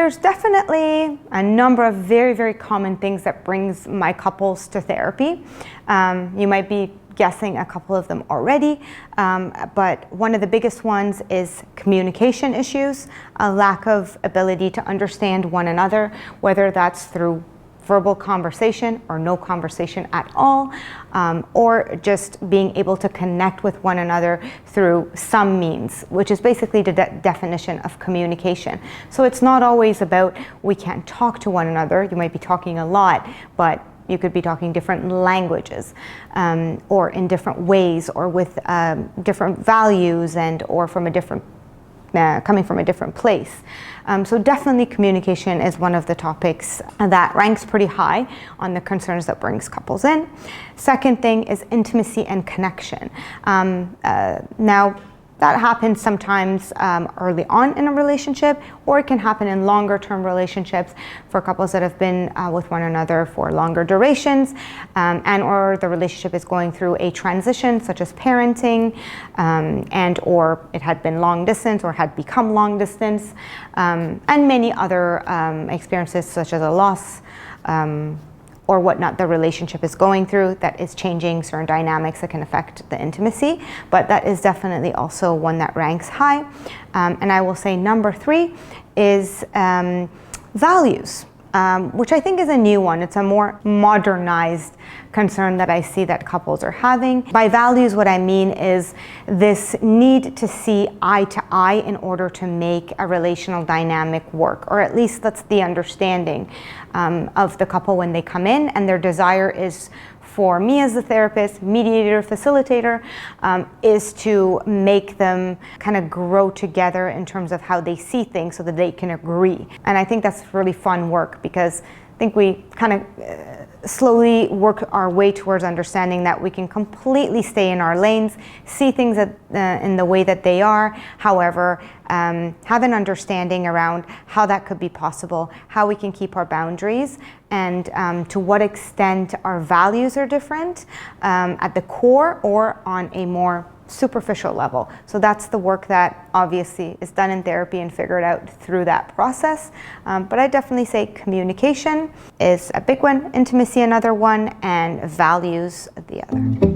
there's definitely a number of very, very common things that brings my couples to therapy. You might be guessing a couple of them already, but one of the biggest ones is communication issues, a lack of ability to understand one another, whether that's through verbal conversation or no conversation at all, or just being able to connect with one another through some means, which is basically the definition of communication. So it's not always about we can't talk to one another. You might be talking a lot, but you could be talking different languages, or in different ways, or with different values, and or from a different coming from a different place. So definitely communication is one of the topics that ranks pretty high on the concerns that brings couples in. Second thing is intimacy and connection. Now, that happens sometimes early on in a relationship, or it can happen in longer term relationships for couples that have been with one another for longer durations, and or the relationship is going through a transition such as parenting, and or it had been long distance or had become long distance, and many other experiences such as a loss, or whatnot the relationship is going through that is changing certain dynamics that can affect the intimacy. But that is definitely also one that ranks high. And I will say number 3 is values, which I think is a new one. It's a more modernized concern that I see that couples are having. By values, what I mean is this need to see eye to eye in order to make a relational dynamic work, or at least that's the understanding of the couple when they come in, and their desire is for me as the therapist, mediator, facilitator, is to make them kind of grow together in terms of how they see things so that they can agree. And I think that's really fun work, because I think we kind of slowly work our way towards understanding that we can completely stay in our lanes, see things in the way that they are, however, have an understanding around how that could be possible, how we can keep our boundaries, and to what extent our values are different at the core or on a more superficial level. So that's the work that obviously is done in therapy and figured out through that process. But I definitely say communication is a big one, intimacy another one, and values the other.